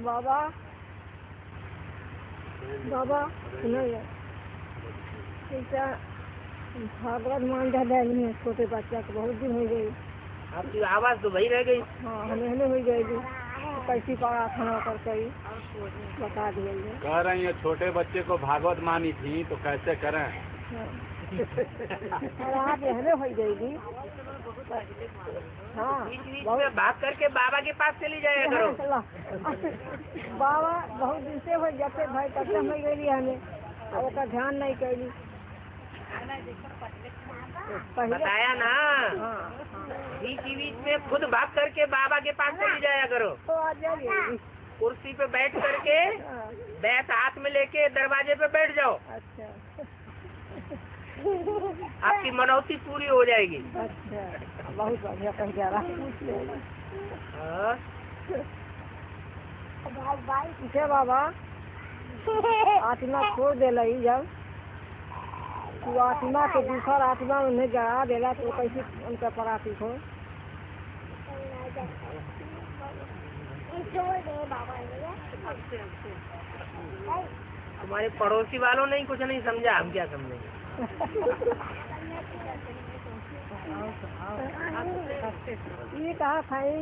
बाबा बाबा सुनिए, ऐसा भागवत मान जाए छोटे बच्चा को बहुत दिन हो गई। आपकी आवाज़ तो वही रह गई। हाँ, हमें हो जाएगी। कैसी प्रार्थना करके बता दिए। कह रही है छोटे बच्चे को भागवत मानी थी तो कैसे करें? आप हमें हो जाएगी। हाँ, बहुत भाग करके बाबा के पास चली जाए करो। बाबा बहुत दिन से हो जाते भाई कब नहीं गई हमें, और ध्यान नहीं कैली। बताया ना। बीच में खुद भाग करके बाबा के पास चली जाया करो। तो आ जाइए। कुर्सी पे बैठ करके बैठ हाथ में लेके दरवाजे पे बैठ जाओ। अच्छा। आपकी मनौती पूरी हो जाएगी। अच्छा, बहुत बढ़िया कह जा रहा है बाबा। आत्मा छोड़ दे रही जब तू आत्मा के दूसर आत्मा उन्हें जड़ा देला तो कैसे उनका परातिक हो। तुम्हारे पड़ोसी वालों ने कुछ नहीं समझा, हम क्या समझेंगे। ये कहा था ये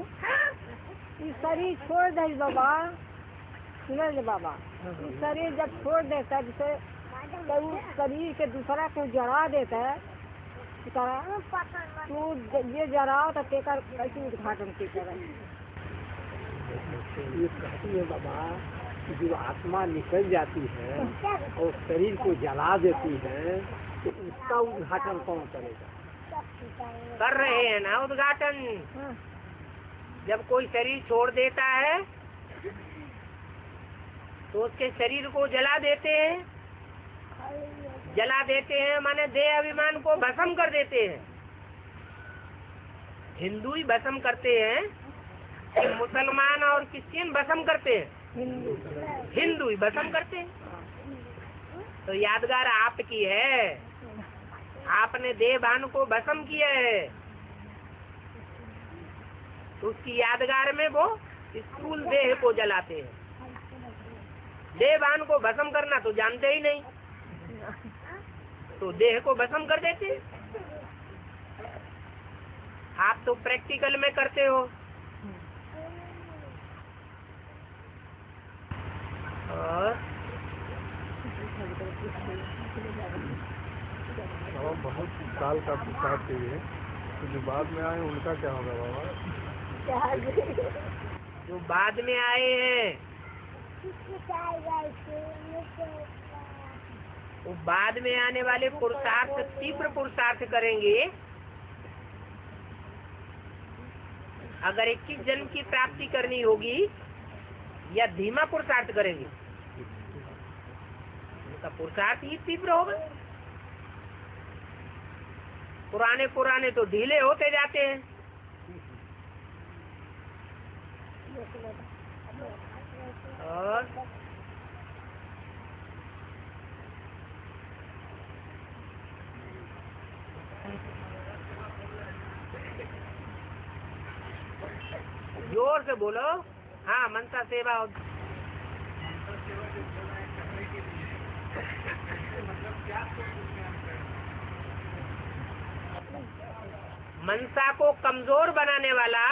शरीर छोड़ दे बाबा, सुन बाबा। ये शरीर जब छोड़ देता है जैसे शरीर के दूसरा को जड़ा देता है तू ये जराओ तो तेकर कैसे उद्घाटन की तरह। ये कहती है बाबा कि जो आत्मा निकल जाती है और शरीर को जला देती है तो उसका उद्घाटन कौन करेगा? कर रहे हैं ना उद्घाटन। जब कोई शरीर छोड़ देता है तो उसके शरीर को जला देते हैं। जला देते हैं माने देह अभिमान को भस्म कर देते हैं। हिंदू ही भस्म करते हैं कि मुसलमान और क्रिश्चियन भस्म करते हैं? हिंदू ही भस्म करते हैं। तो यादगार आपकी है, आपने देहभान को भस्म किया है। तो उसकी यादगार में वो स्थूल देह को जलाते हैं। देहभान को भस्म करना तो जानते ही नहीं, तो देह को भस्म कर देते हैं। आप तो प्रैक्टिकल में करते हो। और बहुत साल का प्रसाद चाहिए, तो जो बाद में आए उनका क्या होगा बाबा? जो बाद में आए हैं वो बाद में आने वाले पुरुषार्थ तीव्र पुरुषार्थ करेंगे। अगर 21 जन्म की प्राप्ति करनी होगी या धीमा पुरुषार्थ करेंगे, उनका पुरुषार्थ ही तीव्र होगा। पुराने तो ढीले होते जाते हैं। और जोर से बोलो। हाँ, मनसा सेवा। मनसा को कमजोर बनाने वाला,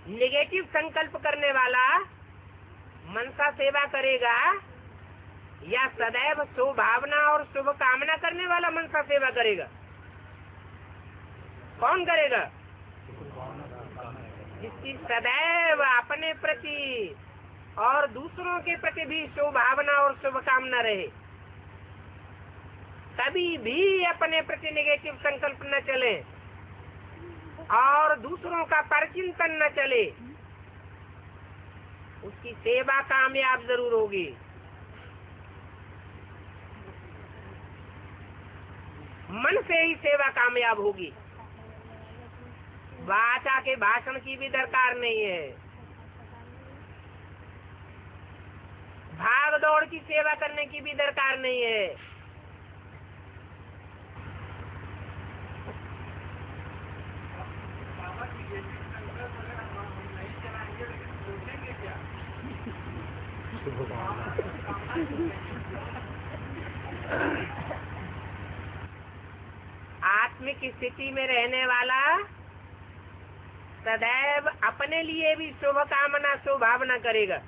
नेगेटिव संकल्प करने वाला मनसा सेवा करेगा या सदैव शुभ भावना और शुभ कामना करने वाला मनसा सेवा करेगा? कौन करेगा? जिसकी सदैव अपने प्रति और दूसरों के प्रति भी शुभ भावना और शुभ कामना रहे, कभी भी अपने प्रति नेगेटिव संकल्प न चले और दूसरों का परचिंतन न चले, उसकी सेवा कामयाब जरूर होगी। मन से ही सेवा कामयाब होगी। वाचा के भाषण की भी दरकार नहीं है। भाग दौड़ की सेवा करने की भी दरकार नहीं है। शुभकामना। आत्मिक स्थिति में रहने वाला सदैव अपने लिए भी शुभ कामना शुभ भावना करेगा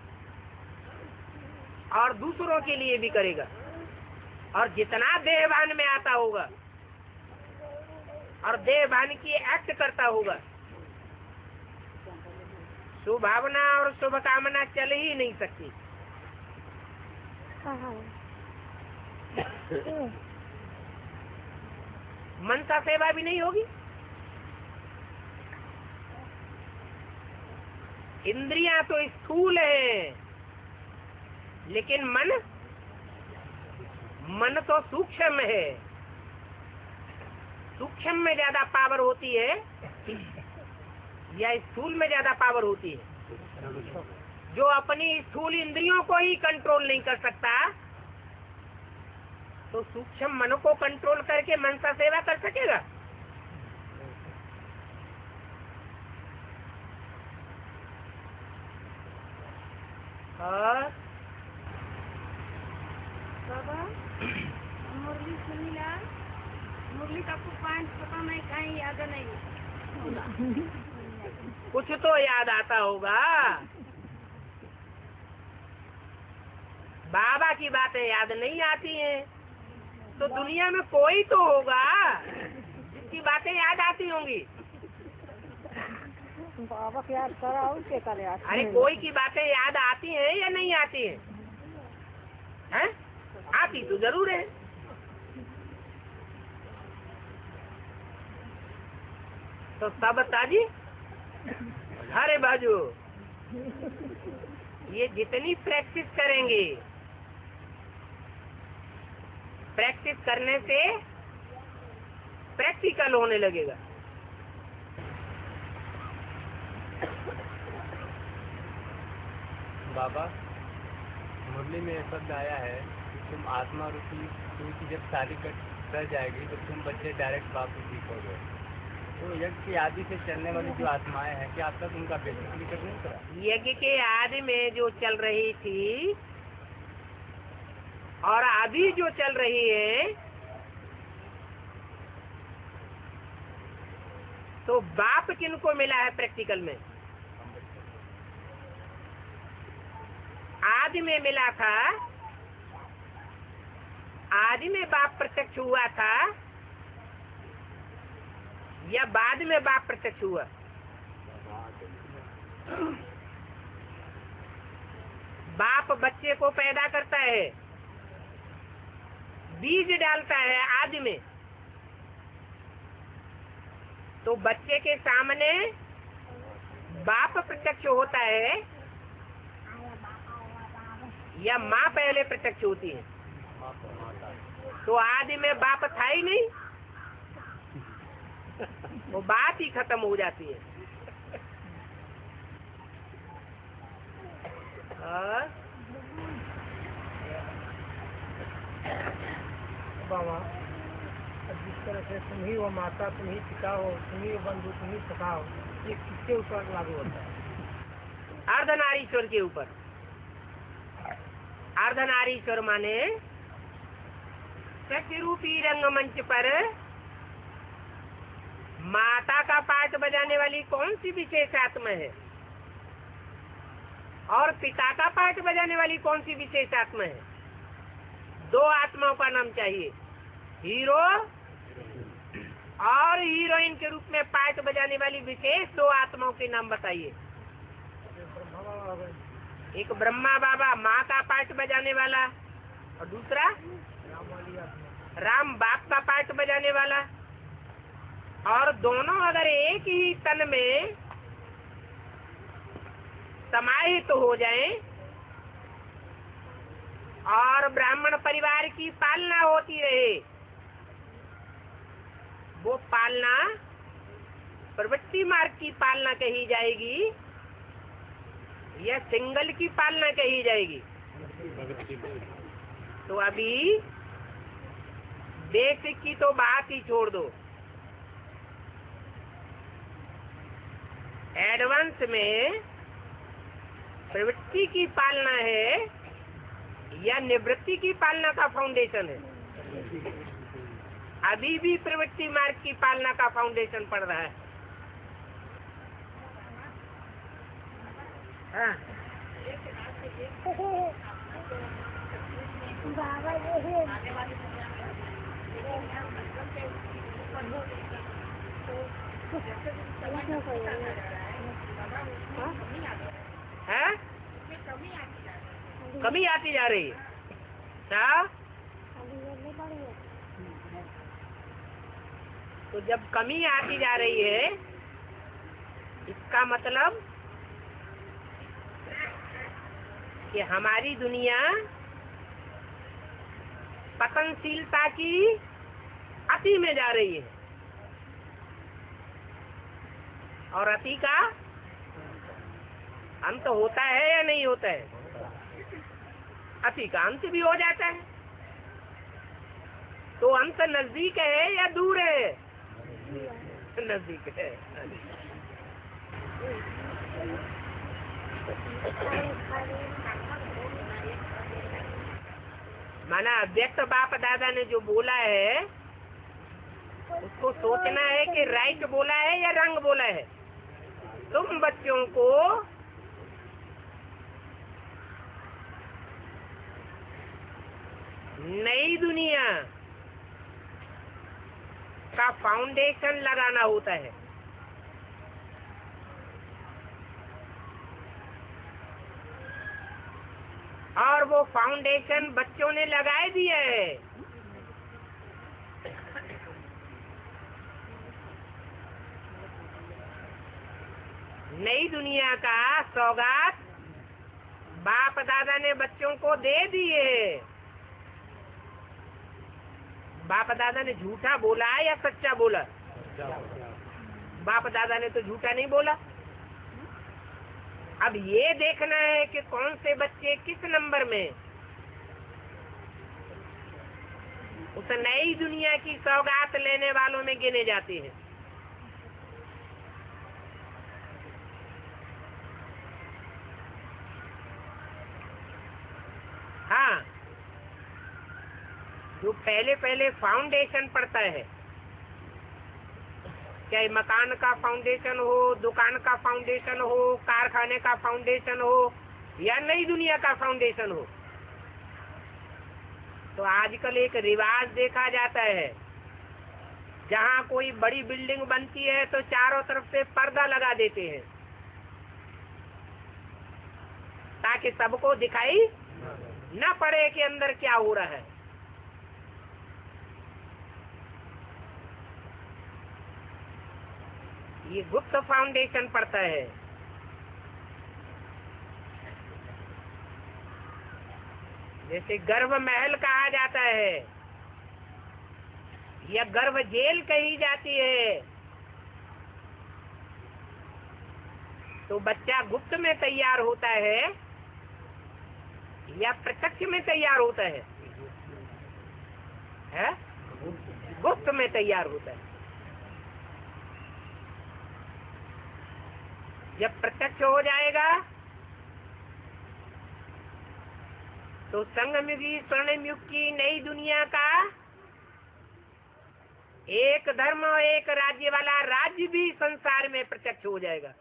और दूसरों के लिए भी करेगा, और जितना देहभान में आता होगा और देहभान की एक्ट करता होगा, शुभ भावना और शुभ कामना चल ही नहीं सकती। मनसा सेवा भी नहीं होगी। इंद्रियां तो स्थूल हैं, लेकिन मन तो सूक्ष्म है। सूक्ष्म में ज्यादा पावर होती है या स्थूल में ज्यादा पावर होती है? जो अपनी स्थूल इंद्रियों को ही कंट्रोल नहीं कर सकता, तो सूक्ष्म मन को कंट्रोल करके मनसा सेवा कर सकेगा? और बाबा मुरली सुनीला, मुरली का पॉइंट पता नहीं, कहीं याद नहीं। कुछ तो याद आता होगा। बाबा की बातें याद नहीं आती हैं, तो दुनिया में कोई तो होगा जिसकी बातें याद आती होंगी। बाबा के याद करा, उसके करे। अरे कोई की बातें याद आती हैं या नहीं आती हैं? हैं? आती तो जरूर है। तो सब ताजी अरे बाजू, ये जितनी प्रैक्टिस करेंगे, प्रैक्टिस करने से प्रैक्टिकल होने लगेगा। बाबा, मुरली में शब्द आया है कि तुम आत्मा रूपी सूर्य की जब शादी कर जाएगी तो तुम बच्चे डायरेक्ट बाप रूपी होगे। तो यज्ञ की आदि से चलने वाली जो आत्माएं हैं, क्या अब तक उनका बेसिकली कर नहीं करा? यज्ञ के आदि में जो चल रही थी और अभी जो चल रही है, तो बाप किनको मिला है प्रैक्टिकल में? आदि में मिला था, आदि में बाप प्रत्यक्ष हुआ था या बाद में बाप प्रत्यक्ष हुआ? बाप बच्चे को पैदा करता है, बीज डालता है आदि में, तो बच्चे के सामने बाप प्रत्यक्ष होता है या माँ पहले प्रत्यक्ष होती है? तो आदि में बाप था ही नहीं, वो बात ही खत्म हो जाती है। बाबा, जिस तरह से तुम ही वो माता, तुम ही पिता हो, तुम ही वो बंधु, तुम ही सखा हो, ये किसके ऊपर लागू होता है? अर्धनारीश्वर के ऊपर। अर्धनारीश्वर माने शक्ति रूपी रंगमंच पर माता का पाठ बजाने वाली कौन सी विशेष आत्मा है और पिता का पाठ बजाने वाली कौन सी विशेष आत्मा है? दो आत्माओं का नाम चाहिए, हीरो और हीरोइन के रूप में पाठ बजाने वाली विशेष दो आत्माओं के नाम बताइए। एक ब्रह्मा बाबा माँ का पाठ बजाने वाला, और दूसरा राम बाप का पाठ बजाने वाला। और दोनों अगर एक ही तन में समाहित हो जाएं और ब्राह्मण परिवार की पालना होती रहे, वो पालना प्रवृत्ति मार्ग की पालना कही जाएगी या सिंगल की पालना कही जाएगी? तो अभी बेसिक की तो बात ही छोड़ दो, एडवांस में प्रवृत्ति की पालना है या निवृत्ति की पालना का फाउंडेशन है? अभी भी प्रवृत्ति मार्ग की पालना का फाउंडेशन पड़ रहा है। हाँ। है? कमी आती जा रही है। क्या? तो जब कमी आती जा रही है, इसका मतलब कि हमारी दुनिया पतनशीलता की अति में जा रही है। और अति का अंत होता है या नहीं होता है? अति का अंत भी हो जाता है। तो अंत नजदीक है या दूर है? नजदीक है। माना अव्यक्त बाप दादा ने जो बोला है उसको सोचना है कि राइट बोला है या रंग बोला है। तुम बच्चों को नई दुनिया का फाउंडेशन लगाना होता है। और वो फाउंडेशन बच्चों ने लगाए दिया है। नई दुनिया का सौगात बाप दादा ने बच्चों को दे दिए। बाप दादा ने झूठा बोला या सच्चा बोला? बाप दादा ने तो झूठा नहीं बोला। अब ये देखना है कि कौन से बच्चे किस नंबर में उस नई दुनिया की सौगात लेने वालों में गिने जाते हैं। हाँ, जो पहले पहले फाउंडेशन पड़ता है, चाहे मकान का फाउंडेशन हो, दुकान का फाउंडेशन हो, कारखाने का फाउंडेशन हो या नई दुनिया का फाउंडेशन हो, तो आजकल एक रिवाज देखा जाता है, जहाँ कोई बड़ी बिल्डिंग बनती है तो चारों तरफ से पर्दा लगा देते हैं ताकि सबको दिखाई न पड़े कि अंदर क्या हो रहा है। ये गुप्त फाउंडेशन पड़ता है। जैसे गर्भ महल कहा जाता है या गर्भ जेल कही जाती है, तो बच्चा गुप्त में तैयार होता है या प्रत्यक्ष में तैयार होता है? गुप्त में तैयार होता है। जब प्रत्यक्ष हो जाएगा तो संगम युगी स्वर्णिम युग की नई दुनिया का एक धर्म और एक राज्य वाला राज्य भी संसार में प्रत्यक्ष हो जाएगा।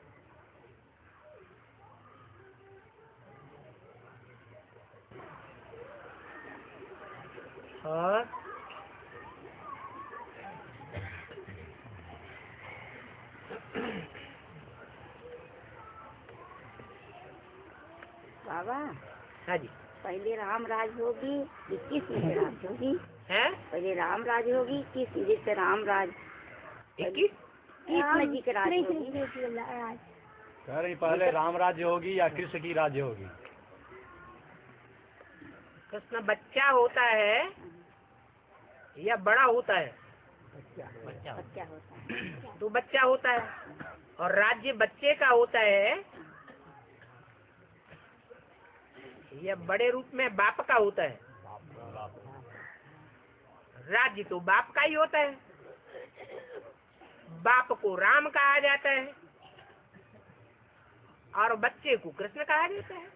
और बाबा, हाँ जी, पहले राम राज होगी कि किस में राज होगी? है पहले राम राज होगी किस जिससे राम राज 21 कृष्ण जी के राज होगी? कह रही पहले राम राज्य होगी या कृष्ण की राज्य होगी? कृष्ण बच्चा होता है या बड़ा होता है? बच्चा होता है। तो बच्चा होता है और राज्य बच्चे का होता है या बड़े रूप में बाप का होता है? राज्य तो बाप का ही होता है। बाप को राम कहा जाता है और बच्चे को कृष्ण कहा जाता है।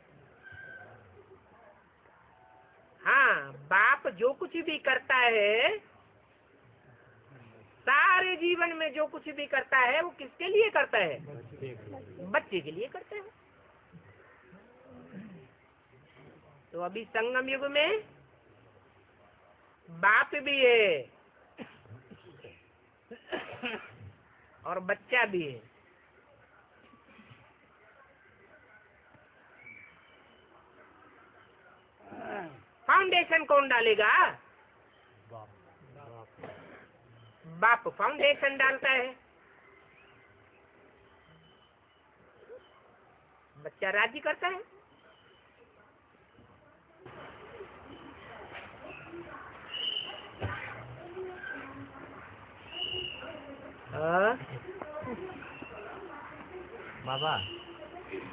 बाप जो कुछ भी करता है, सारे जीवन में जो कुछ भी करता है वो किसके लिए करता है? बच्चे के लिए करता है। तो अभी संगम युग में बाप भी है और बच्चा भी है। फाउंडेशन कौन डालेगा? बाप फाउंडेशन डालता है, बच्चा राज्य करता है।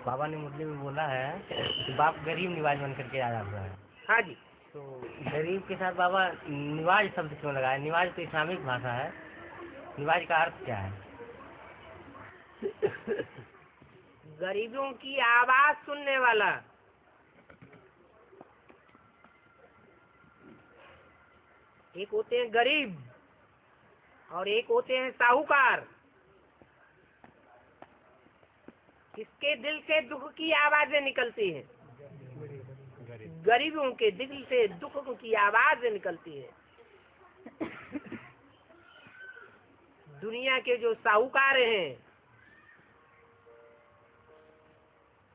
बाबा ने मुरली में बोला है कि बाप गरीब निवाज बन करके आया हुआ है। हाँ जी। तो गरीब के साथ बाबा निवाज शब्द क्यों लगाया? निवाज तो इस्लामिक भाषा है, निवाज का अर्थ क्या है? गरीबों की आवाज सुनने वाला। एक होते हैं गरीब और एक होते हैं साहूकार। किसके दिल से दुख की आवाजें निकलती हैं? गरीबों के दिल से दुख की आवाजें निकलती है। दुनिया के जो साहूकार हैं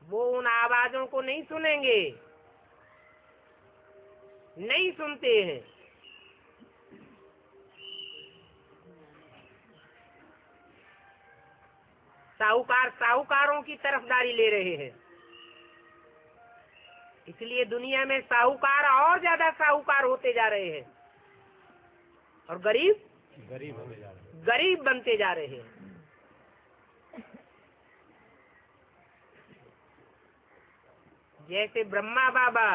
वो उन आवाजों को नहीं सुनेंगे, नहीं सुनते हैं। साहूकार साहूकारों की तरफदारी ले रहे हैं, इसलिए दुनिया में साहूकार और ज्यादा साहूकार होते जा रहे हैं और गरीब गरीब बनते जा रहे हैं। जैसे ब्रह्मा बाबा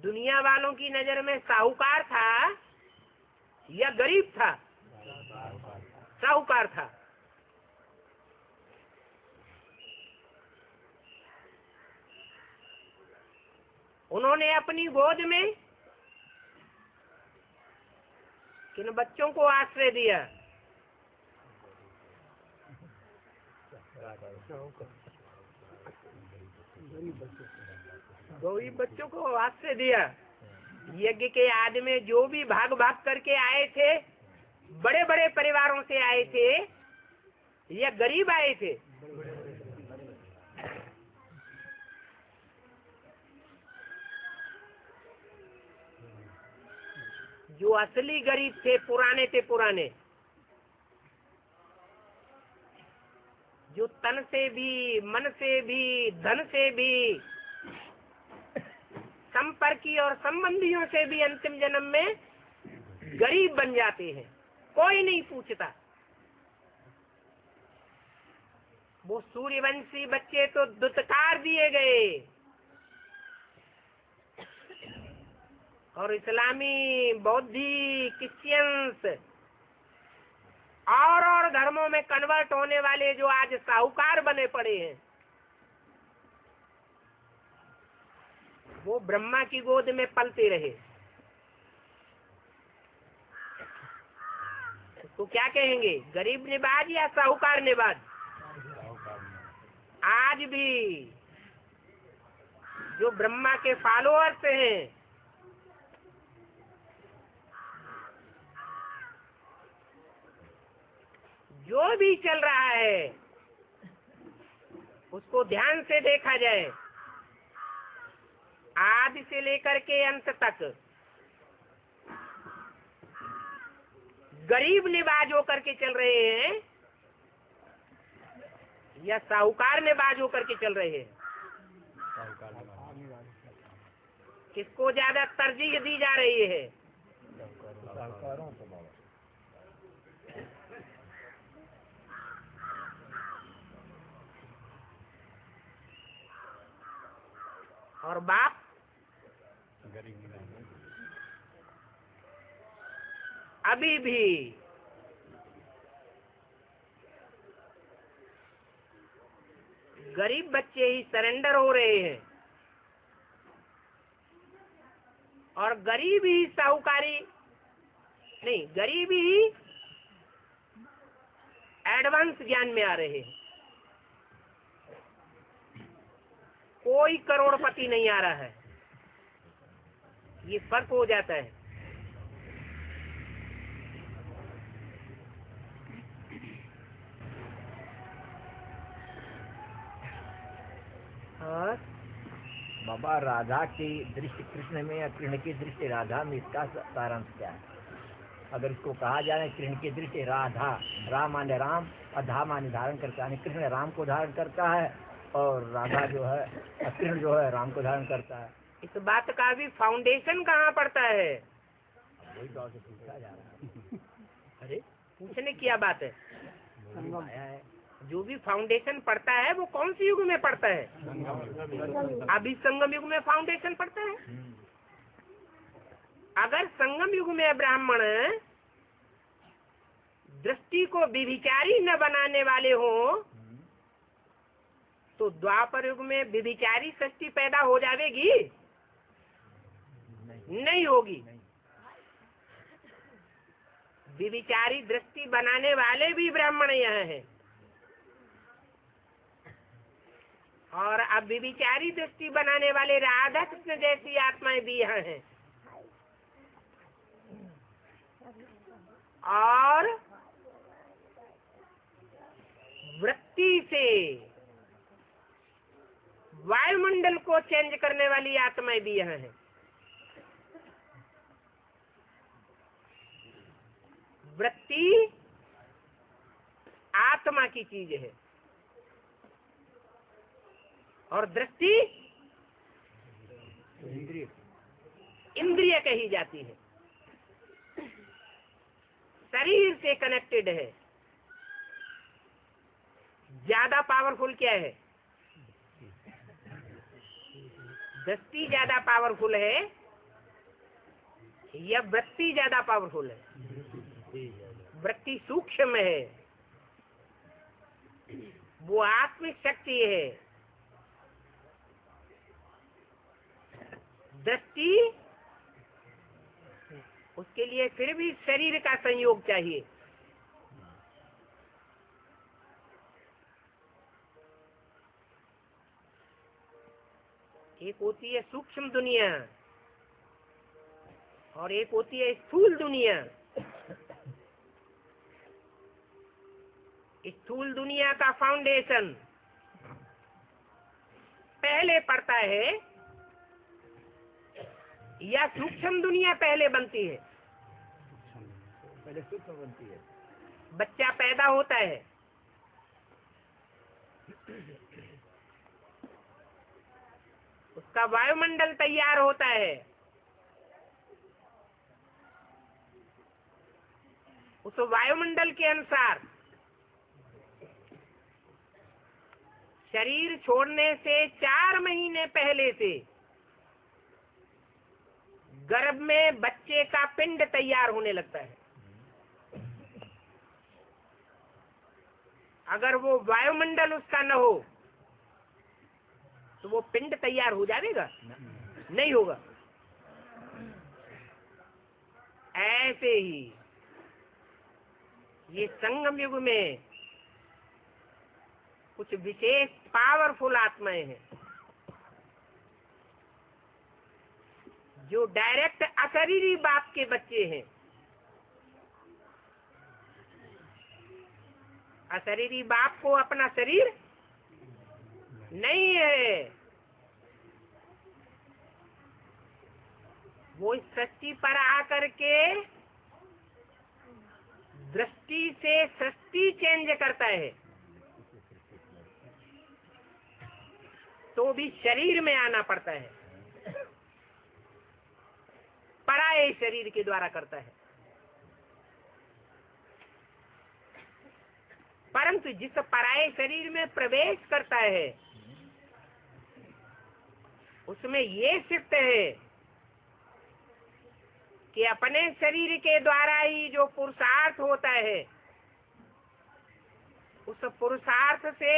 दुनिया वालों की नजर में साहूकार था या गरीब था? साहूकार था। उन्होंने अपनी गोद में किन बच्चों को आश्रय दिया? गरीब बच्चों को आश्रय दिया। यज्ञ के आदि में जो भी भाग भाग करके आए थे, बड़े बड़े परिवारों से आए थे या गरीब आए थे? जो असली गरीब थे पुराने, जो तन से भी, मन से भी, धन से भी, संपर्की और संबंधियों से भी अंतिम जन्म में गरीब बन जाते हैं, कोई नहीं पूछता। वो सूर्यवंशी बच्चे तो दुत्कार दिए गए और इस्लामी, बौद्धि, क्रिश्चियंस और धर्मों में कन्वर्ट होने वाले जो आज साहूकार बने पड़े हैं, वो ब्रह्मा की गोद में पलते रहे। तो क्या कहेंगे, गरीब निवाज या साहूकार निवाज? आज भी जो ब्रह्मा के फॉलोअर्स हैं, जो भी चल रहा है उसको ध्यान से देखा जाए, आदि से लेकर के अंत तक गरीब निवाज होकर के चल रहे हैं या साहूकार निवाज होकर के चल रहे हैं? किसको ज्यादा तरजीह दी जा रही है? और बाप अभी भी गरीब बच्चे ही सरेंडर हो रहे हैं और गरीब ही साहूकारी नहीं, गरीब ही एडवांस ज्ञान में आ रहे हैं। कोई करोड़पति नहीं आ रहा है, ये फर्क हो जाता है। और बाबा, राधा की दृष्टि कृष्ण में या कृष्ण की दृष्टि राधा में, इसका सारांश क्या है? अगर इसको कहा जाए कृष्ण की दृष्टि राधा, राम माने राम और धा माने धारण करता है, कृष्ण राम को धारण करता है और राधा जो है, कृष्ण जो है राम को धारण करता है। इस बात का भी फाउंडेशन कहाँ पड़ता है? वही तो आपसे पूछा जा रहा है। अरे पूछने की क्या बात है? आया है जो भी फाउंडेशन पड़ता है वो कौन सी युग में पड़ता है? अभी संगम युग में फाउंडेशन पड़ता है। अगर संगम युग में ब्राह्मण दृष्टि को व्यभिचारी न बनाने वाले हो तो द्वापर युग में व्यभिचारी सृष्टि पैदा हो जाएगी? नहीं होगी। व्यभिचारी दृष्टि बनाने वाले भी ब्राह्मण यहाँ हैं और अब व्यभिचारी दृष्टि बनाने वाले राधा कृष्ण जैसी आत्माएं भी यहाँ हैं। और वृत्ति से वायुमंडल को चेंज करने वाली आत्माएं भी यहाँ हैं। वृत्ति आत्मा की चीज है और दृष्टि इंद्रिय कही जाती है, शरीर से कनेक्टेड है। ज्यादा पावरफुल क्या है? दृष्टि ज्यादा पावरफुल है या वृत्ति ज्यादा पावरफुल है? वृत्ति सूक्ष्म है, वो आत्मिक शक्ति है। दृष्टि उसके लिए फिर भी शरीर का संयोग चाहिए। एक होती है सूक्ष्म दुनिया और एक होती है स्थूल दुनिया। स्थूल दुनिया का फाउंडेशन पहले पड़ता है या सूक्ष्म दुनिया पहले बनती है? पहले सूक्ष्म बनती है। बच्चा पैदा होता है, उसका वायुमंडल तैयार होता है, उस वायुमंडल के अनुसार शरीर छोड़ने से 4 महीने पहले से गर्भ में बच्चे का पिंड तैयार होने लगता है। अगर वो वायुमंडल उसका न हो तो वो पिंड तैयार हो जाएगा? नहीं होगा। ऐसे ही ये संगम युग में कुछ विशेष पावरफुल आत्माएं हैं जो डायरेक्ट अशरीरी बाप के बच्चे हैं। अशरीरी बाप को अपना शरीर नहीं है, वो इस सृष्टि पर आकर के दृष्टि से सृष्टि चेंज करता है, तो भी शरीर में आना पड़ता है, पराये शरीर के द्वारा करता है। परंतु जिस पराये शरीर में प्रवेश करता है उसमें ये सिद्ध है कि अपने शरीर के द्वारा ही जो पुरुषार्थ होता है उस पुरुषार्थ से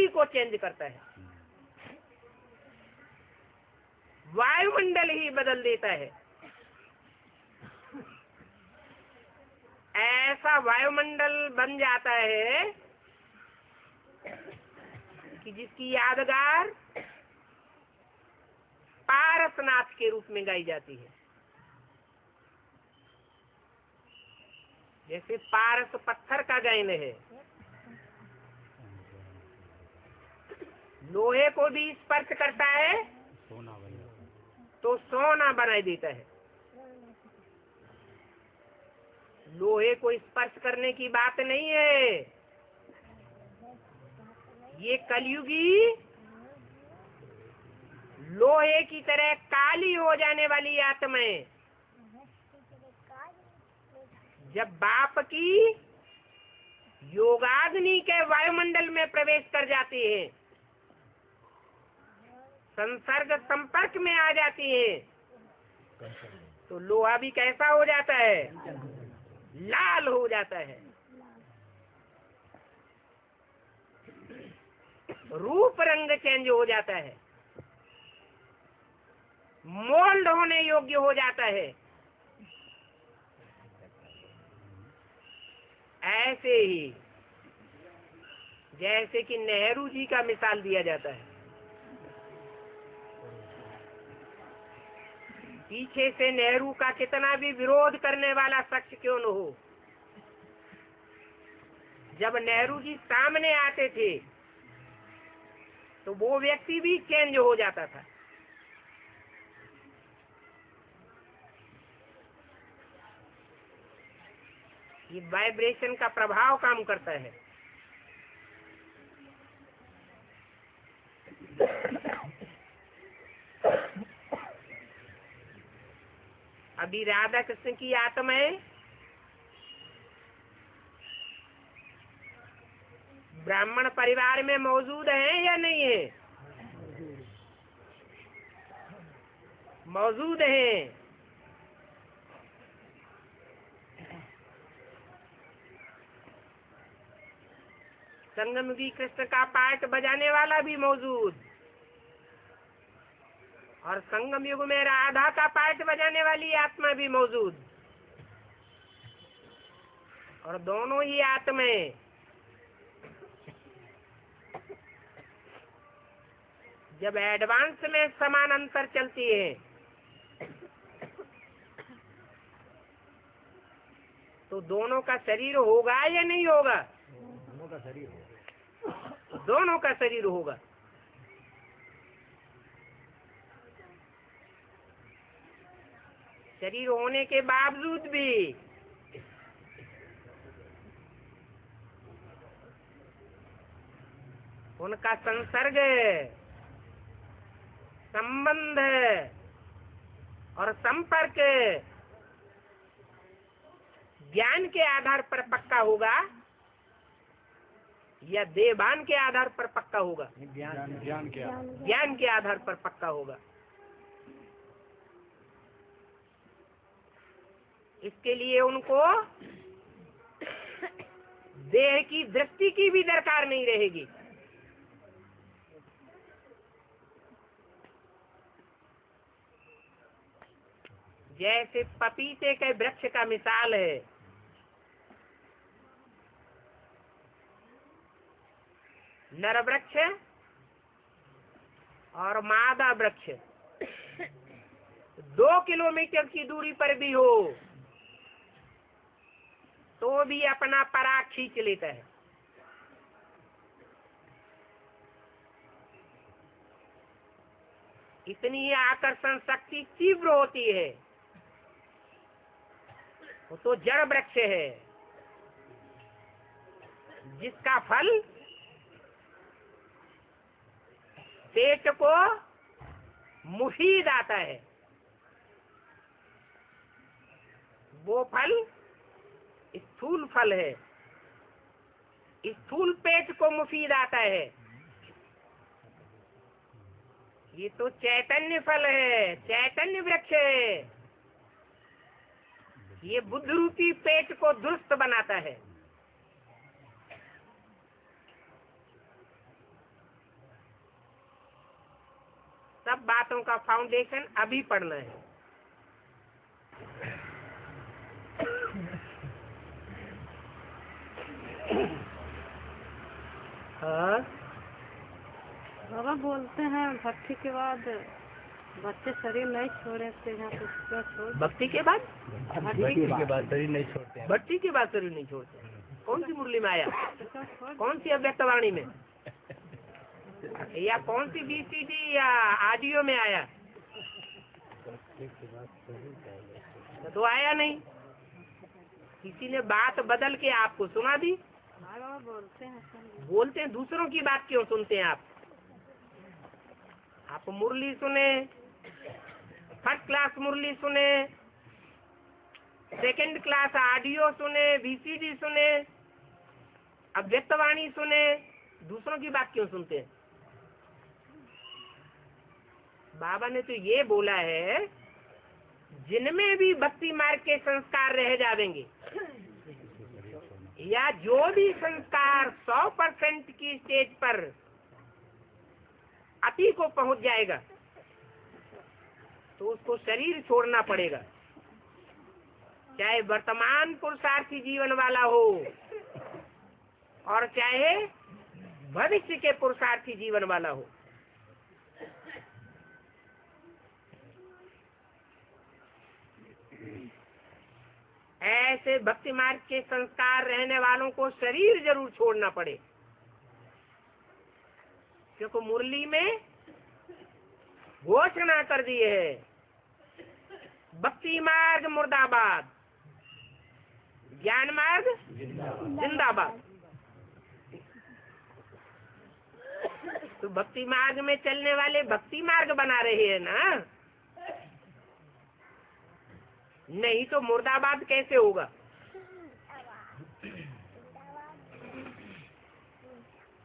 ही को चेंज करता है, वायुमंडल ही बदल देता है। ऐसा वायुमंडल बन जाता है कि जिसकी यादगार पारसनाथ के रूप में गाई जाती है। जैसे पारस पत्थर का गायन है, लोहे को भी स्पर्श करता है तो सोना बना देता है। लोहे को स्पर्श करने की बात नहीं है, ये कलयुगी लोहे की तरह काली हो जाने वाली आत्माएं जब बाप की योगाग्नि के वायुमंडल में प्रवेश कर जाती है, संसर्ग संपर्क में आ जाती है, तो लोहा भी कैसा हो जाता है? लाल हो जाता है। रूप रंग चेंज हो जाता है, मोल्ड होने योग्य हो जाता है। ऐसे ही जैसे कि नेहरू जी का मिसाल दिया जाता है, पीछे से नेहरू का कितना भी विरोध करने वाला शख्स क्यों न हो, जब नेहरू जी सामने आते थे तो वो व्यक्ति भी चेंज हो जाता था। ये वाइब्रेशन का प्रभाव काम करता है। अभी राधा कृष्ण की आत्माएं ब्राह्मण परिवार में मौजूद हैं या नहीं है? मौजूद हैं। संगमगी कृष्ण का पार्ट बजाने वाला भी मौजूद, और संगम युग में राधा का पार्ट बजाने वाली आत्मा भी मौजूद। और दोनों ही आत्माएं जब एडवांस में समानांतर चलती है तो दोनों का शरीर होगा या नहीं होगा? दोनों का शरीर होगा। दोनों का शरीर होगा। शरीर होने के बावजूद भी उनका संसर्ग, संबंध और संपर्क ज्ञान के आधार पर पक्का होगा या देवान के आधार पर पक्का होगा? ज्ञान के आधार पर पक्का होगा। इसके लिए उनको देह की दृष्टि की भी दरकार नहीं रहेगी। जैसे पपीते के वृक्ष का मिसाल है, नर वृक्ष और मादा वृक्ष 2 किलोमीटर की दूरी पर भी हो तो भी अपना पराग खींच लेता है। इतनी आकर्षण शक्ति तीव्र होती है। वो तो जड़ वृक्ष है जिसका फल पेट को मुफीद आता है। वो फल स्थूल फल है, स्थूल पेट को मुफीद आता है। ये तो चैतन्य फल है, चैतन्य वृक्ष है। ये बुद्ध रूपी पेट को दुरुस्त बनाता है। बातों का फाउंडेशन अभी पढ़ना है। हाँ बाबा बोलते हैं भक्ति के बाद बच्चे शरीर नहीं छोड़े थे, यहाँ तो क्यों छोड़? भक्ति के बाद भक्ति के बाद शरीर नहीं छोड़ते हैं। भक्ति के बाद शरीर नहीं छोड़ते। कौन सी मुरली में आया? क्यों छोड़? कौन सी अव्यक्तवाणी में या कौन सी बीसीडी या आडियो में आया? तो आया नहीं, किसी ने बात बदल के आपको सुना दी। हाँ बाबा बोलते हैं बोलते हैं, दूसरों की बात क्यों सुनते हैं आप मुरली सुने, फर्स्ट क्लास मुरली सुने, सेकंड क्लास ऑडियो सुने, बीसीडी सुने, अव्यक्तवाणी सुने, दूसरों की बात क्यों सुनते हैं? बाबा ने तो ये बोला है, जिनमें भी भक्ति मार्ग के संस्कार रह जाएंगे या जो भी संस्कार 100% की स्टेज पर अति को पहुंच जाएगा तो उसको शरीर छोड़ना पड़ेगा, चाहे वर्तमान पुरुषार्थी जीवन वाला हो और चाहे भविष्य के पुरुषार्थी जीवन वाला हो। ऐसे भक्ति मार्ग के संस्कार रहने वालों को शरीर जरूर छोड़ना पड़े, क्योंकि मुरली में घोषणा कर दी है, भक्ति मार्ग मुर्दाबाद, ज्ञान मार्ग जिंदाबाद। तो भक्ति मार्ग में चलने वाले भक्ति मार्ग बना रहे हैं ना, नहीं तो मुर्दाबाद कैसे होगा?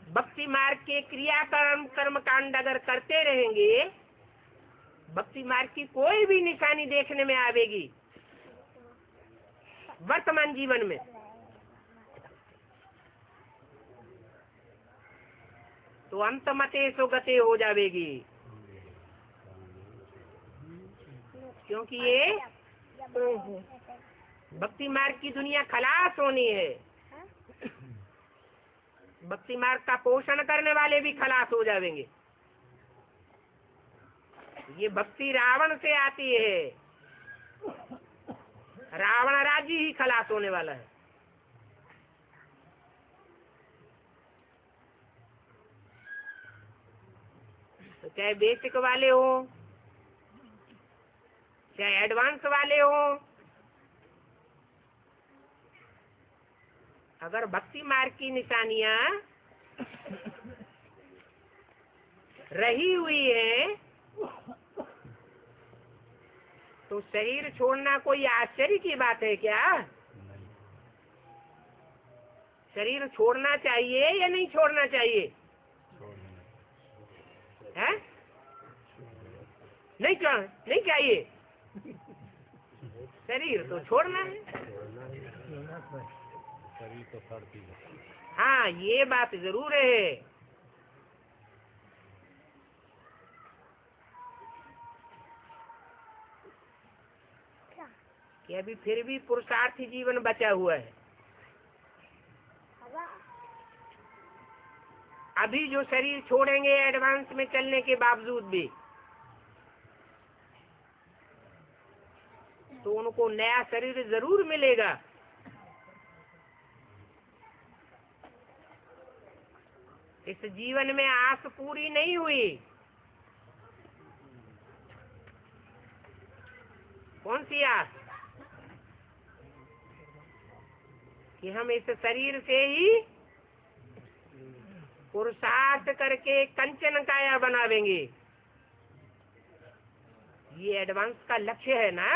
भक्ति मार्ग के क्रियाकर्म कर्मकांड अगर करते रहेंगे, भक्ति मार्ग की कोई भी निशानी देखने में आवेगी वर्तमान जीवन में, तो अंतमते सुगते हो जाएगी, क्योंकि ये भक्ति मार्ग की दुनिया खलास होनी है। भक्ति मार्ग का पोषण करने वाले भी खलास हो जाएंगे। ये भक्ति रावण से आती है, रावण राज्य ही खलास होने वाला है। तो चाहे बेसिक वाले हो चाहे एडवांस वाले हो, अगर भक्ति मार्ग की निशानियां रही हुई है तो शरीर छोड़ना कोई आश्चर्य की बात है क्या? शरीर छोड़ना चाहिए या नहीं छोड़ना चाहिए? है? नहीं चाहिए। शरीर तो छोड़ना है। शरीर तो सड़ती है। हाँ, ये बात जरूर है। कि अभी फिर भी पुरुषार्थी जीवन बचा हुआ है। अभी जो शरीर छोड़ेंगे एडवांस में चलने के बावजूद भी, तो उनको नया शरीर जरूर मिलेगा। इस जीवन में आस पूरी नहीं हुई। कौन सी आस? कि हम इस शरीर से ही पुरुषार्थ करके कंचन काया बनावेंगे। ये एडवांस का लक्ष्य है ना।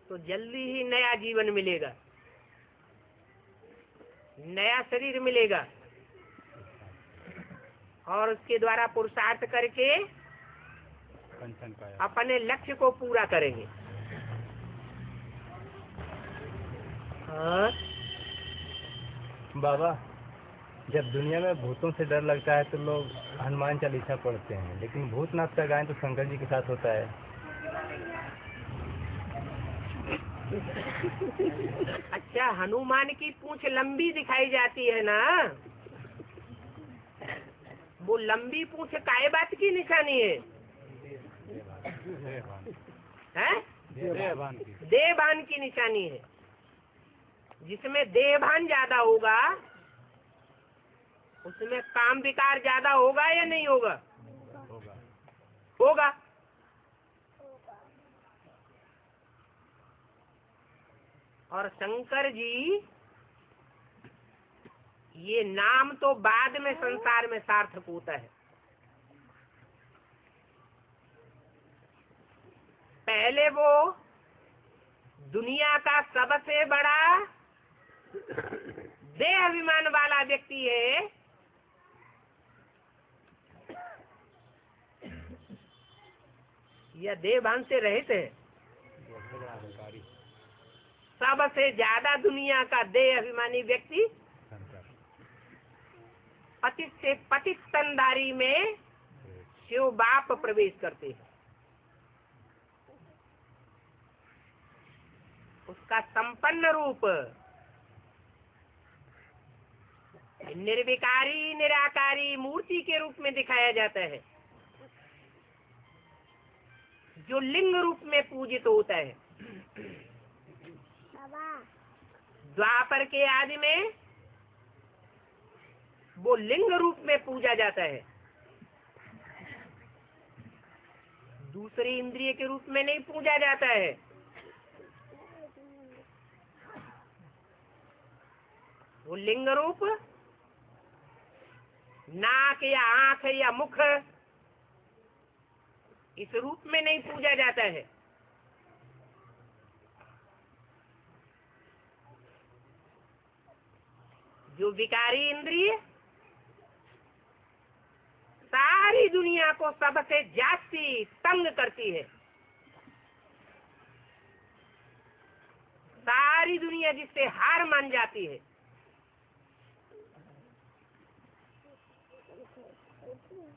तो जल्दी ही नया जीवन मिलेगा, नया शरीर मिलेगा और उसके द्वारा पुरुषार्थ करके अपने लक्ष्य को पूरा करेंगे। बाबा, जब दुनिया में भूतों से डर लगता है तो लोग हनुमान चालीसा पढ़ते हैं, लेकिन भूतनाथ का गायन तो शंकर जी के साथ होता है। अच्छा, हनुमान की पूंछ लंबी दिखाई जाती है ना, वो लंबी पूंछ काय बात की निशानी है? हैं? देहभान की निशानी है। जिसमें देहभान ज्यादा होगा उसमें काम विकार ज्यादा होगा या नहीं होगा? होगा। और शंकर जी ये नाम तो बाद में संसार में सार्थक होता है, पहले वो दुनिया का सबसे बड़ा देह अभिमान वाला व्यक्ति है, या देहभान से रहित है। सबसे ज्यादा दुनिया का देह अभिमानी व्यक्ति पतित से पतित स्तनधारी में शिव बाप प्रवेश करते हैं। उसका संपन्न रूप निर्विकारी निराकारी मूर्ति के रूप में दिखाया जाता है, जो लिंग रूप में पूजित होता है। द्वापर के आदि में वो लिंग रूप में पूजा जाता है, दूसरी इंद्रिय के रूप में नहीं पूजा जाता है। वो लिंग रूप नाक या आंख या मुख इस रूप में नहीं पूजा जाता है। जो विकारी इंद्रिय सारी दुनिया को सबसे जास्ती तंग करती है, सारी दुनिया जिससे हार मान जाती है,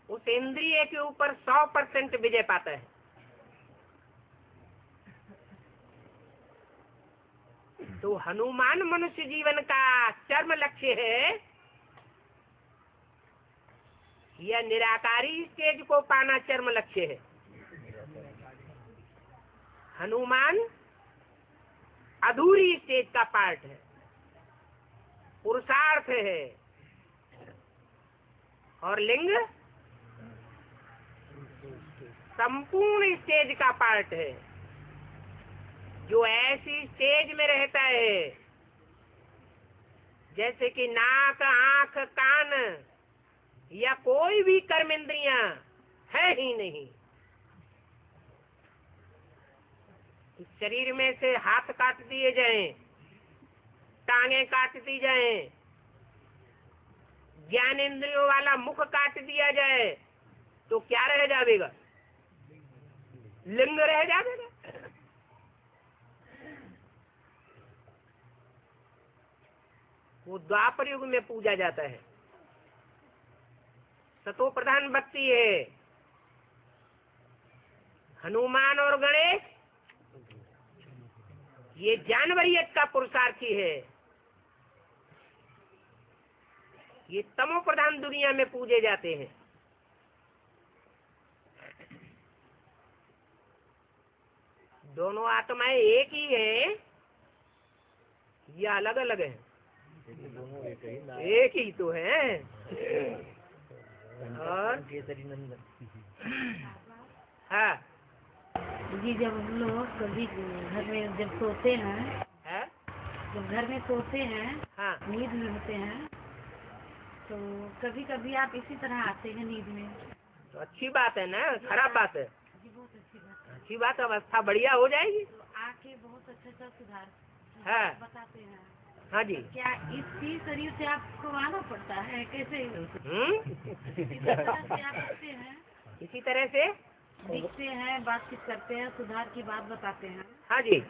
उस इंद्रिय के ऊपर 100% विजय पाता है। तो हनुमान मनुष्य जीवन का चरम लक्ष्य है, यह निराकारी स्टेज को पाना चरम लक्ष्य है। हनुमान अधूरी स्टेज का पार्ट है, पुरुषार्थ है, और लिंग संपूर्ण स्टेज का पार्ट है। जो ऐसी स्टेज में रहता है जैसे कि नाक, आंख, कान या कोई भी कर्मेंद्रियां है ही नहीं। इस शरीर में से हाथ काट दिए जाएं, टांगे काट दी जाएं, ज्ञान इंद्रियों वाला मुख काट दिया जाए तो क्या रह जाएगा? लिंग रह जाएगा। वो द्वापर युग में पूजा जाता है। सतो प्रधान भक्ति है। हनुमान और गणेश ये जानवरियत का पुरुषार्थी है। ये तमो प्रधान दुनिया में पूजे जाते हैं। दोनों आत्माएं एक ही है या अलग अलग है? एक ही तो है। और हाँ जी, जब हम लोग कभी घर में जब सोते हैं, जब घर में सोते हैं, हाँ नींद में होते हैं, तो कभी कभी आप इसी तरह आते हैं नींद में। तो अच्छी बात है ना, खराब बात है? जी, बहुत अच्छी बात है। अच्छी बात, अवस्था बढ़िया हो जाएगी। तो आके बहुत अच्छा सुधार हाँ बताते हैं। हाँ जी। क्या इसी शरीर से आपको आना पड़ता है? कैसे इसी तरह से आप दिखते हैं? इसी तरह से दिखते हैं, बातचीत करते हैं, सुधार की बात बताते हैं। हाँ जी।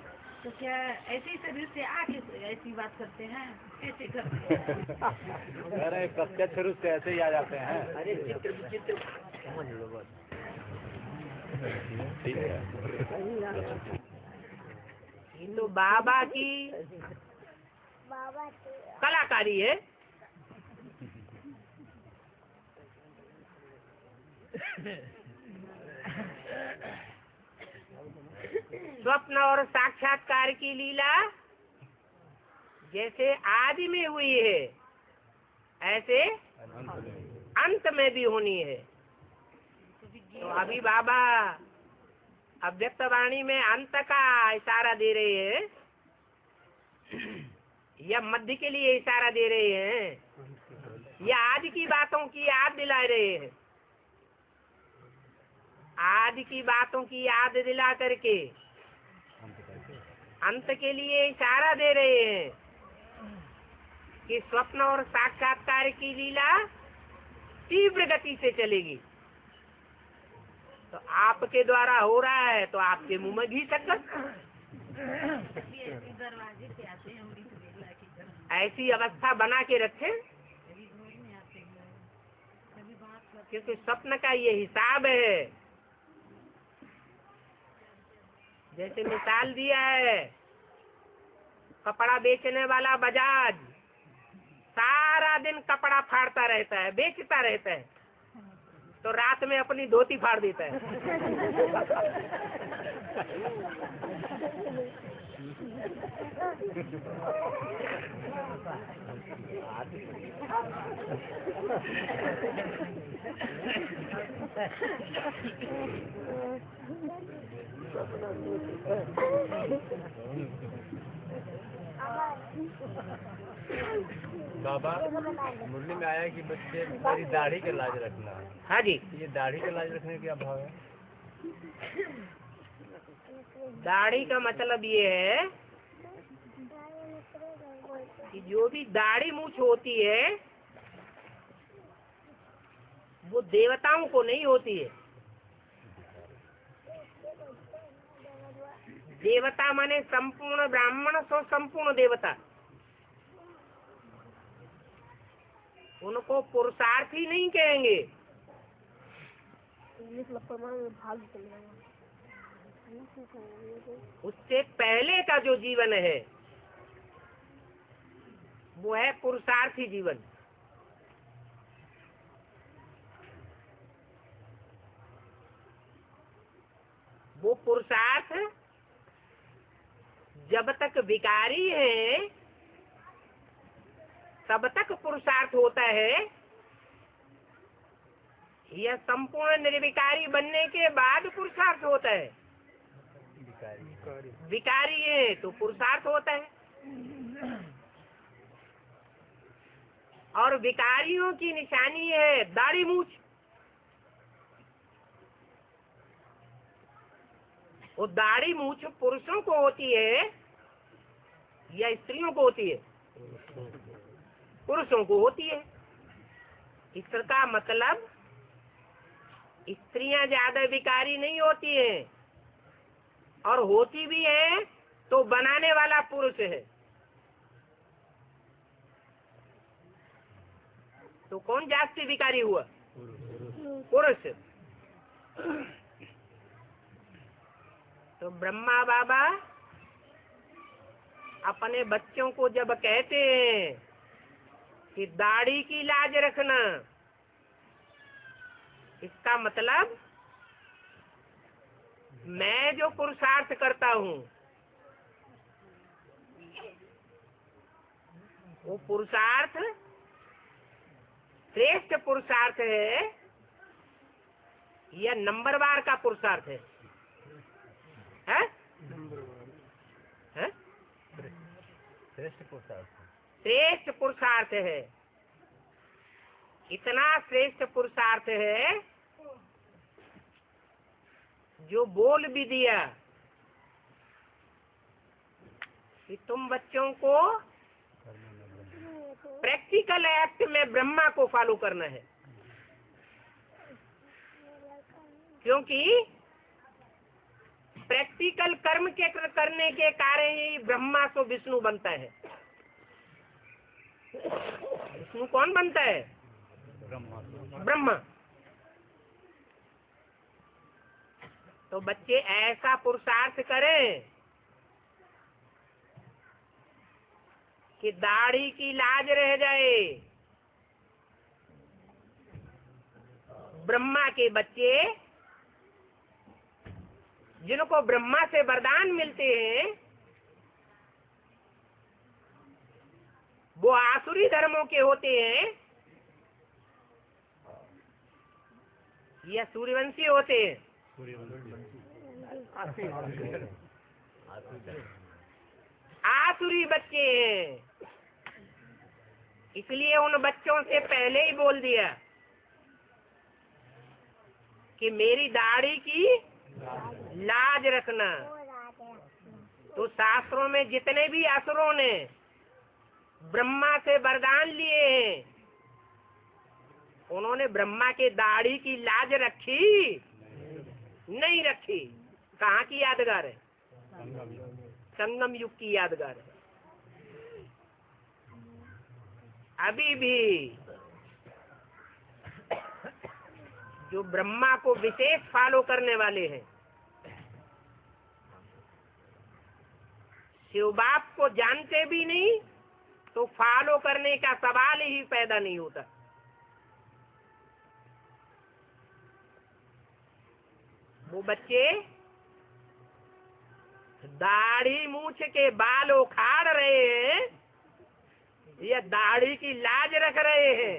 तो क्या ऐसे ही शरीर से आके ऐसी बात करते हैं? कैसे करते हैं? अरे प्रत्यक्ष रूप से ऐसे ही आ जाते हैं। अरे चित्र विचित्र समझ लो बस। ठीक है। ये तो बाबा की कलाकारी है। स्वप्न और साक्षात्कार की लीला जैसे आदि में हुई है ऐसे अंत में भी होनी है। तो अभी बाबा अव्यक्त वाणी में अंत का इशारा दे रहे हैं या मध्य के लिए इशारा दे रहे हैं या आदि की बातों की याद दिला रहे हैं। आदि की बातों की याद दिला करके अंत के लिए इशारा दे रहे हैं कि स्वप्न और साक्षात्कार की लीला तीव्र गति से चलेगी। तो आपके द्वारा हो रहा है तो आपके मुंह में घी शक्कर। दरवाजे से आते हैं, ऐसी अवस्था बना के रखें क्योंकि स्वप्न का ये हिसाब है। जैसे मिसाल दिया है, कपड़ा बेचने वाला बजाज सारा दिन कपड़ा फाड़ता रहता है, बेचता रहता है, तो रात में अपनी धोती फाड़ देता है। बाबा मुरली में आया कि बच्चे मेरी दाढ़ी का लाज रखना है। हाँ जी, ये दाढ़ी का लाज रखने का क्या भाव है? दाढ़ी का मतलब ये है कि जो भी दाढ़ी मूछ होती है वो देवताओं को नहीं होती है। देवता माने संपूर्ण ब्राह्मण सो संपूर्ण देवता। उनको पुरुषार्थी नहीं कहेंगे। उससे पहले का जो जीवन है वो है पुरुषार्थी जीवन। वो पुरुषार्थ जब तक विकारी है तब तक पुरुषार्थ होता है। यह संपूर्ण निर्विकारी बनने के बाद पुरुषार्थ होता है। विकारी है तो पुरुषार्थ होता है। और विकारियों की निशानी है दाढ़ी मूछ। वो दाढ़ी मूछ पुरुषों को होती है या स्त्रियों को होती है? पुरुषों को होती है। इसका मतलब स्त्रियां ज्यादा विकारी नहीं होती हैं, और होती भी है तो बनाने वाला पुरुष है। तो कौन जास्ती विकारी हुआ? पुरुष। तो ब्रह्मा बाबा अपने बच्चों को जब कहते हैं कि दाढ़ी की लाज रखना, इसका मतलब मैं जो पुरुषार्थ करता हूँ वो पुरुषार्थ श्रेष्ठ पुरुषार्थ है या नंबरवार का पुरुषार्थ है? हैं? श्रेष्ठ पुरुषार्थ। श्रेष्ठ पुरुषार्थ है। इतना श्रेष्ठ पुरुषार्थ है जो बोल भी दिया कि तुम बच्चों को प्रैक्टिकल एक्ट में ब्रह्मा को फॉलो करना है। क्योंकि प्रैक्टिकल कर्म के करने के कारण ही ब्रह्मा तो विष्णु बनता है। विष्णु कौन बनता है? ब्रह्मा। तो बच्चे ऐसा पुरुषार्थ करें कि दाढ़ी की लाज रह जाए। ब्रह्मा के बच्चे जिनको ब्रह्मा से वरदान मिलते हैं वो आसुरी धर्मों के होते हैं या सूर्यवंशी होते हैं? आसुरी बच्चे हैं। इसलिए उन बच्चों से पहले ही बोल दिया कि मेरी दाढ़ी की लाज रखना। तो शास्त्रों में जितने भी असुरों ने ब्रह्मा से वरदान लिए हैं उन्होंने ब्रह्मा के दाढ़ी की लाज रखी नहीं रखी। कहाँ की यादगार है? संगम युग की यादगार है। अभी भी जो ब्रह्मा को विशेष फॉलो करने वाले हैं शिव बाप को जानते भी नहीं तो फॉलो करने का सवाल ही पैदा नहीं होता। वो बच्चे दाढ़ी मूछ के बाल उखाड़ रहे हैं या दाढ़ी की लाज रख रहे हैं?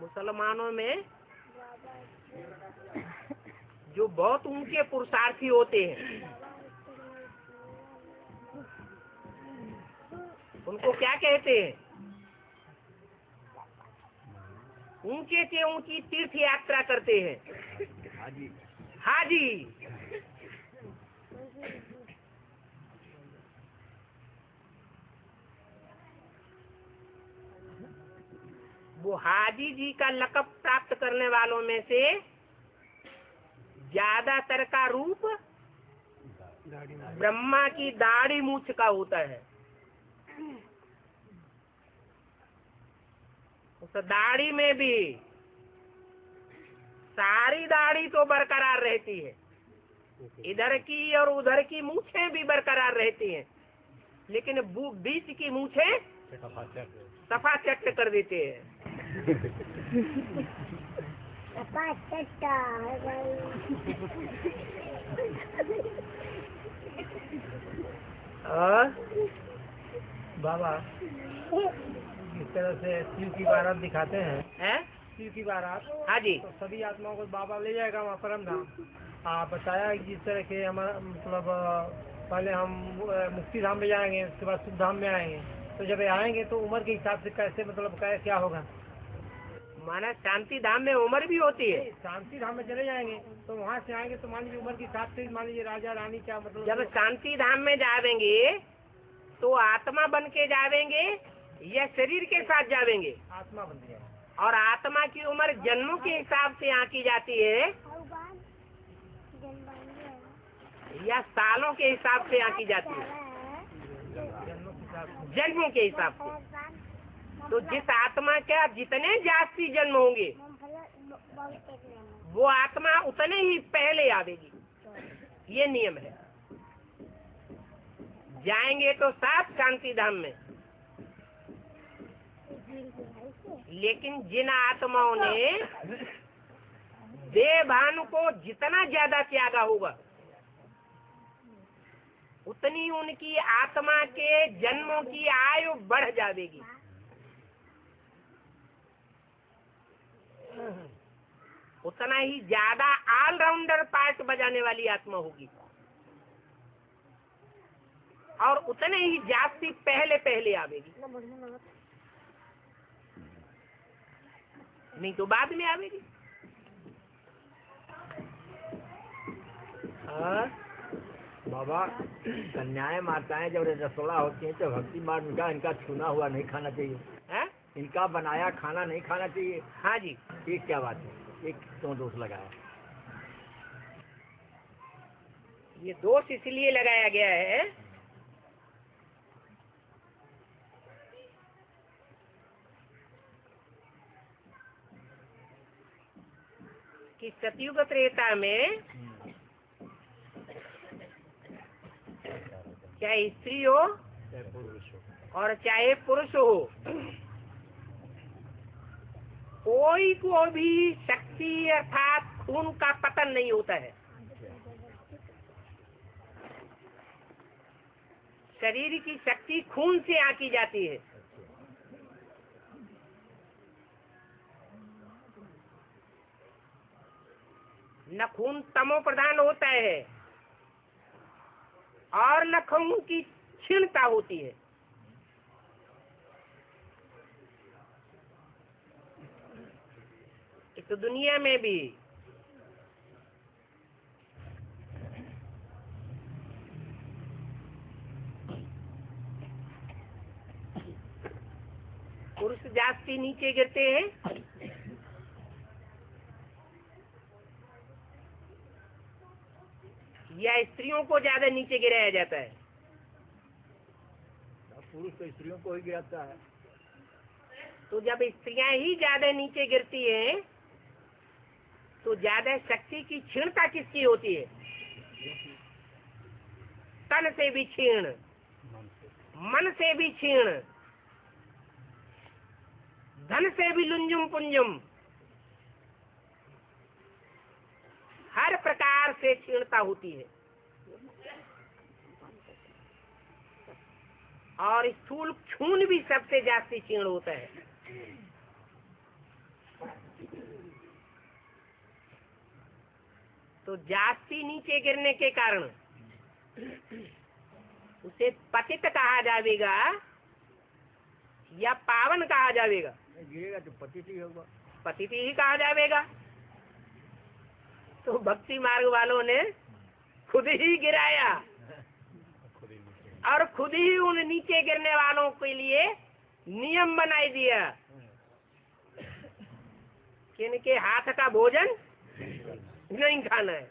मुसलमानों में जो बहुत ऊंचे पुरुषार्थी होते हैं उनको क्या कहते हैं? ऊंचे से ऊंची तीर्थ यात्रा करते हैं हाजी। वो हाजी जी का लक़ब प्राप्त करने वालों में से ज्यादातर का रूप ब्रह्मा की दाढ़ी मूछ का होता है। उस दाढ़ी में भी सारी दाढ़ी तो बरकरार रहती है, इधर की और उधर की मूछें भी बरकरार रहती हैं, लेकिन बीच की मूछें सफा चट कर देते हैं। बाबा इस तरह से शिव की बारात दिखाते हैं, शिव की बारात। हाँ जी। तो सभी आत्माओं को बाबा ले जाएगा वहाँ परम धाम। आप बताया कि जिस तरह के हमारा मतलब पहले हम मुक्ति धाम में जाएंगे, उसके बाद सुख धाम में आएंगे। तो जब आएंगे तो उम्र के हिसाब से कैसे मतलब क्या होगा? माना शांति धाम में उम्र भी होती है। शांति धाम में चले जाएंगे तो वहाँ से आएंगे तो मान लीजिए उम्र के हिसाब से मान लीजिए राजा रानी क्या मतलब। जब शांति धाम में जावेंगे तो आत्मा बन के जावेंगे या शरीर के साथ जावेंगे? आत्मा बन गया। और आत्मा की उम्र जन्मों के हिसाब से आंकी जाती है या सालों के हिसाब से आंकी जाती है? जन्मों के हिसाब से। तो जिस आत्मा का जितने जास्ती जन्म होंगे वो आत्मा उतने ही पहले आवेगी। ये नियम है। जाएंगे तो साफ शांति धाम में, लेकिन जिन आत्माओं ने देह भान को जितना ज्यादा त्यागा होगा उतनी उनकी आत्मा के जन्मों की आयु बढ़ जाएगी। उतना ही ज्यादा ऑलराउंडर पार्ट बजाने वाली आत्मा होगी और उतने ही जास्ती पहले पहले आवेगी, नहीं तो बाद में आवेगी। बाबा कन्याएं माताएं जब रसोड़ा होती हैं तो भक्ति मार्ग में इनका छूना हुआ नहीं खाना चाहिए, है? इनका बनाया खाना नहीं खाना चाहिए। हाँ जी, ये क्या बात है, एक क्यों दोष लगाया? ये दोष इसलिए लगाया गया है कि सतयुग त्रेता में चाहे स्त्री हो और चाहे पुरुष हो, कोई को भी शक्ति अर्थात खून का पतन नहीं होता है। शरीर की शक्ति खून से आकी जाती है। न खून तमो प्रधान होता है और न खून की क्षीणता होती है। इस दुनिया में भी पुरुष जाति नीचे गिरते हैं, या स्त्रियों को ज्यादा नीचे गिराया जाता है? पुरुष तो स्त्रियों को ही गिराता है। तो जब स्त्रियां ही ज्यादा नीचे गिरती हैं तो ज्यादा शक्ति की क्षीणता किसकी होती है? तन से भी क्षीण, मन से भी क्षीण, धन से भी लुंजुम पुंजुम, हर प्रकार से क्षीणता होती है। और स्थूल खून भी सबसे जास्ती क्षीण होता है। तो जास्ती नीचे गिरने के कारण उसे पतित कहा जाएगा या पावन कहा जाएगा? गिरेगा तो पतित ही होगा। पतित ही कहा जाएगा। तो भक्ति मार्ग वालों ने खुद ही गिराया और खुद ही उन नीचे गिरने वालों के लिए नियम बनाई दिया कि इनके हाथ का भोजन नहीं खाना है।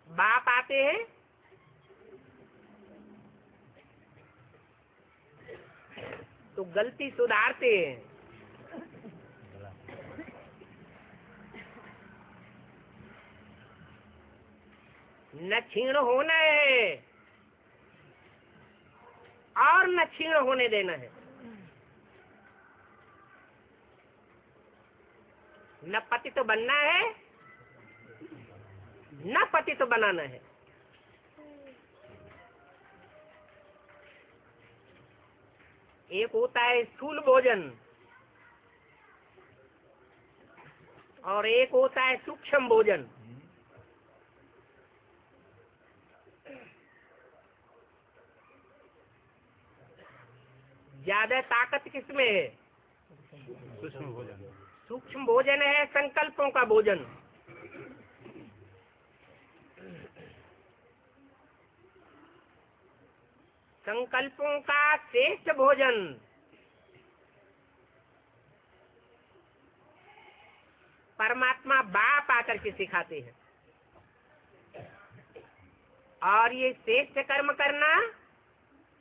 बाप आते हैं, तो गलती सुधारते हैं। न क्षीण होना है और न क्षीण होने देना है। न पतित बनना है न पतित बनाना है। एक होता है स्थूल भोजन और एक होता है सूक्ष्म भोजन। ज्यादा ताकत किसमें है? सूक्ष्म भोजन है संकल्पों का भोजन। संकल्पों का श्रेष्ठ भोजन परमात्मा बाप आकर के सिखाते हैं। और ये श्रेष्ठ कर्म करना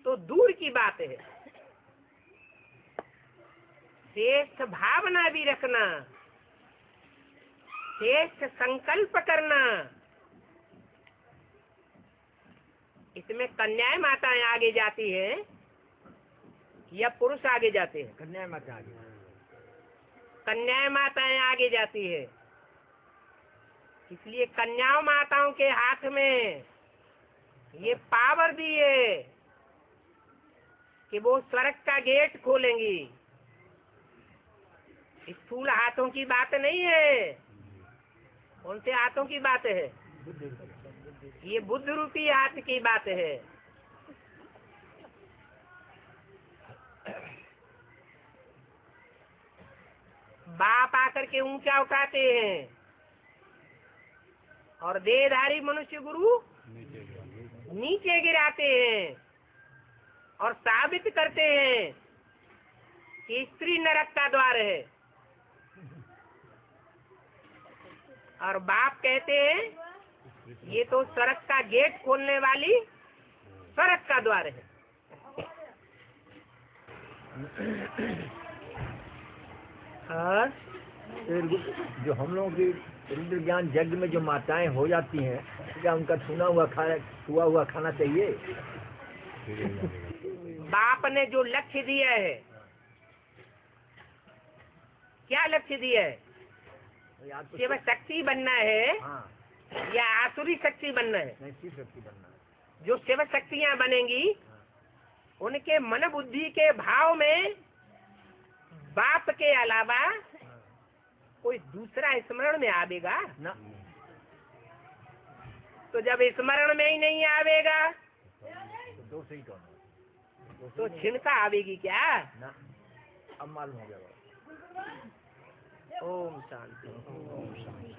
तो दूर की बात है, श्रेष्ठ भावना भी रखना, श्रेष्ठ संकल्प करना, इसमें कन्याएं माताएं आगे जाती है या पुरुष आगे जाते हैं? कन्याएं माता आगे। कन्याएं माताएं आगे जाती है। इसलिए कन्याओं माताओं के हाथ में ये पावर दी है कि वो स्वर्ग का गेट खोलेंगी। स्थूल हाथों की बात नहीं है। कौन से हाथों की बात है? ये बुद्ध रूपी हाथ की बात है। बाप आकर के ऊंचा उठाते हैं और देहधारी मनुष्य गुरु नीचे गिराते हैं और साबित करते हैं कि स्त्री नरक का द्वार है, और बाप कहते हैं ये तो सड़क का गेट खोलने वाली सड़क का द्वार है। और फिर जो हम लोगों की रुद्र ज्ञान यज्ञ में जो माताएं हो जाती हैं, क्या उनका छुआ हुआ खाना चाहिए? बाप ने जो लक्ष्य दिया है, क्या लक्ष्य दिया है? शिव शक्ति बनना है हाँ, या आसुरी शक्ति बनना है? नहीं, शिव शक्ति बनना है। जो शिव शक्तियाँ बनेंगी उनके मन बुद्धि के भाव में बाप के अलावा कोई दूसरा स्मरण में आवेगा ना? तो जब स्मरण में ही नहीं आवेगा तो दोष ही कौन है? तो छिड़का आवेगी क्या? ना, अब मालूम हो गया बाबा। ओम शांति। ओम शांति।